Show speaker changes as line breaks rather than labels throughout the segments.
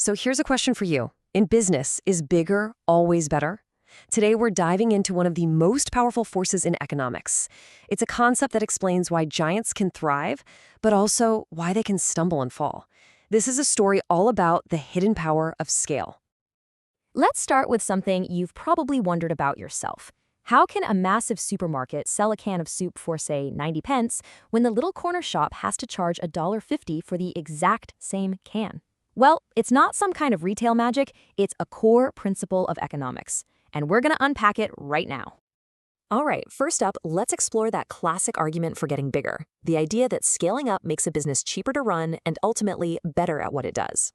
So here's a question for you. In business, is bigger always better? Today, we're diving into one of the most powerful forces in economics. It's a concept that explains why giants can thrive, but also why they can stumble and fall. This is a story all about the hidden power of scale.
Let's start with something you've probably wondered about yourself. How can a massive supermarket sell a can of soup for, say, 90 pence when the little corner shop has to charge $1.50 for the exact same can? Well, it's not some kind of retail magic, it's a core principle of economics. And we're going to unpack it right now. All right, first up, let's explore that classic argument for getting bigger. The idea that scaling up makes a business cheaper to run and ultimately better at what it does.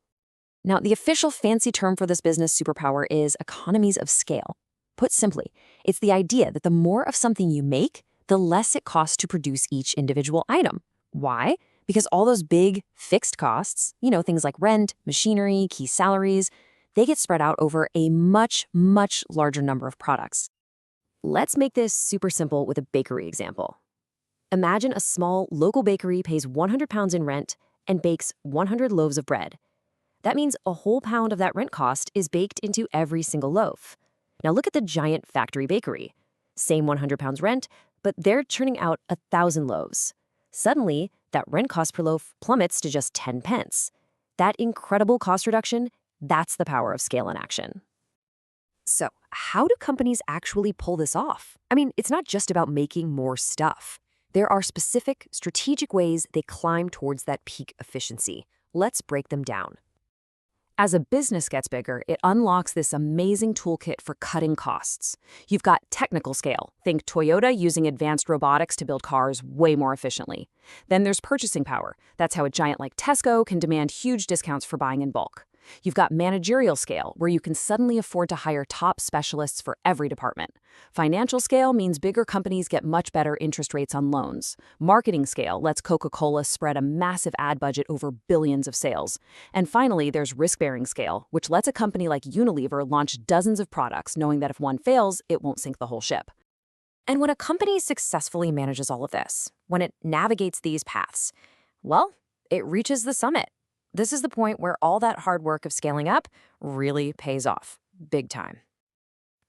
Now, the official fancy term for this business superpower is economies of scale. Put simply, it's the idea that the more of something you make, the less it costs to produce each individual item. Why? Because all those big fixed costs, things like rent, machinery, key salaries, they get spread out over a much, much larger number of products. Let's make this super simple with a bakery example. Imagine a small local bakery pays £100 in rent and bakes 100 loaves of bread. That means a whole pound of that rent cost is baked into every single loaf. Now look at the giant factory bakery. Same £100 rent, but they're churning out 1,000 loaves. Suddenly, that rent cost per loaf plummets to just 10 pence. That incredible cost reduction, that's the power of scale in action. So, how do companies actually pull this off? I mean, it's not just about making more stuff. There are specific, strategic ways they climb towards that peak efficiency. Let's break them down. As a business gets bigger, it unlocks this amazing toolkit for cutting costs. You've got technical scale. Think Toyota using advanced robotics to build cars way more efficiently. Then there's purchasing power. That's how a giant like Tesco can demand huge discounts for buying in bulk. You've got managerial scale, where you can suddenly afford to hire top specialists for every department. Financial scale means bigger companies get much better interest rates on loans. Marketing scale lets Coca-Cola spread a massive ad budget over billions of sales. And finally, there's risk-bearing scale, which lets a company like Unilever launch dozens of products, knowing that if one fails, it won't sink the whole ship. And when a company successfully manages all of this, when it navigates these paths, well, it reaches the summit. This is the point where all that hard work of scaling up really pays off, big time.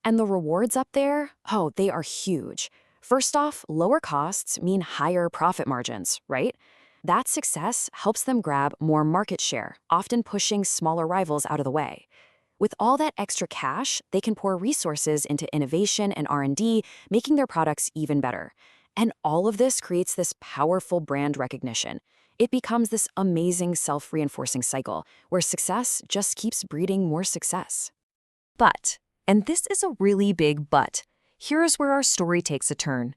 And the rewards up there, they are huge. First off, lower costs mean higher profit margins, right? That success helps them grab more market share, often pushing smaller rivals out of the way. With all that extra cash, they can pour resources into innovation and R&D, making their products even better. And all of this creates this powerful brand recognition. It becomes this amazing self-reinforcing cycle where success just keeps breeding more success. But, and this is a really big but, here's where our story takes a turn.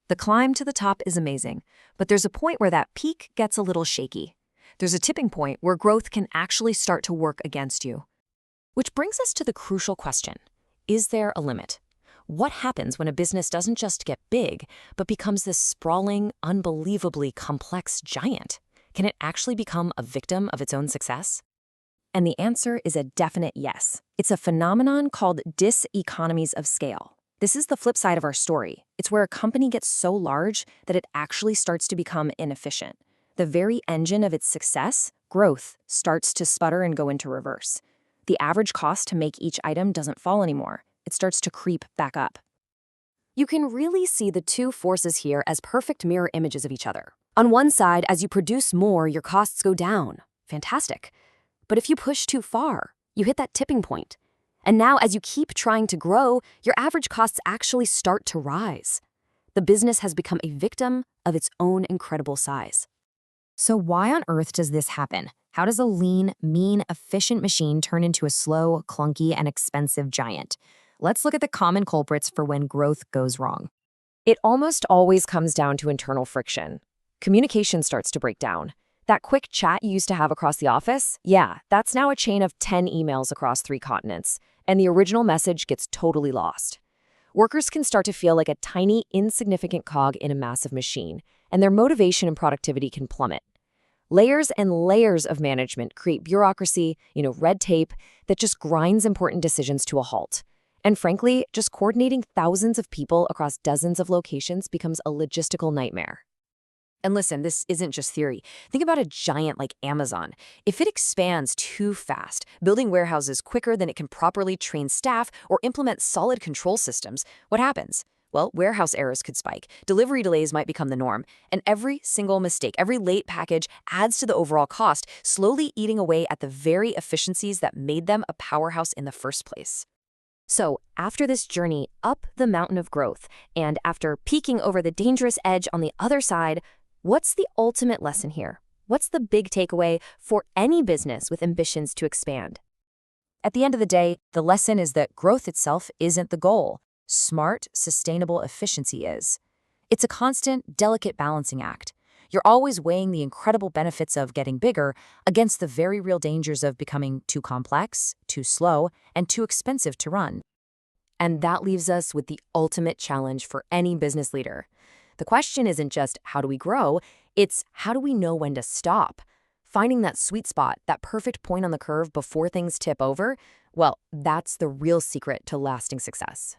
The climb to the top is amazing, but there's a point where that peak gets a little shaky. There's a tipping point where growth can actually start to work against you. Which brings us to the crucial question, is there a limit? What happens when a business doesn't just get big, but becomes this sprawling, unbelievably complex giant? Can it actually become a victim of its own success? And the answer is a definite yes. It's a phenomenon called Diseconomies of Scale. This is the flip side of our story. It's where a company gets so large that it actually starts to become inefficient. The very engine of its success, growth, starts to sputter and go into reverse. The average cost to make each item doesn't fall anymore. It starts to creep back up. You can really see the two forces here as perfect mirror images of each other. On one side, as you produce more, your costs go down. Fantastic. But if you push too far, you hit that tipping point. And now, as you keep trying to grow, your average costs actually start to rise. The business has become a victim of its own incredible size. So why on earth does this happen? How does a lean, mean, efficient machine turn into a slow, clunky, and expensive giant? Let's look at the common culprits for when growth goes wrong. It almost always comes down to internal friction. Communication starts to break down. That quick chat you used to have across the office, that's now a chain of 10 emails across 3 continents, and the original message gets totally lost. Workers can start to feel like a tiny, insignificant cog in a massive machine, and their motivation and productivity can plummet. Layers and layers of management create bureaucracy, red tape, that just grinds important decisions to a halt. And frankly, just coordinating thousands of people across dozens of locations becomes a logistical nightmare. And listen, this isn't just theory. Think about a giant like Amazon. If it expands too fast, building warehouses quicker than it can properly train staff or implement solid control systems, what happens? Well, warehouse errors could spike, delivery delays might become the norm, and every single mistake, every late package adds to the overall cost, slowly eating away at the very efficiencies that made them a powerhouse in the first place.
So, after this journey up the mountain of growth, and after peeking over the dangerous edge on the other side, what's the ultimate lesson here? What's the big takeaway for any business with ambitions to expand?
At the end of the day, the lesson is that growth itself isn't the goal. Smart, sustainable efficiency is. It's a constant, delicate balancing act. You're always weighing the incredible benefits of getting bigger against the very real dangers of becoming too complex, too slow, and too expensive to run.
And that leaves us with the ultimate challenge for any business leader. The question isn't just how do we grow, it's how do we know when to stop? Finding that sweet spot, that perfect point on the curve before things tip over, well, that's the real secret to lasting success.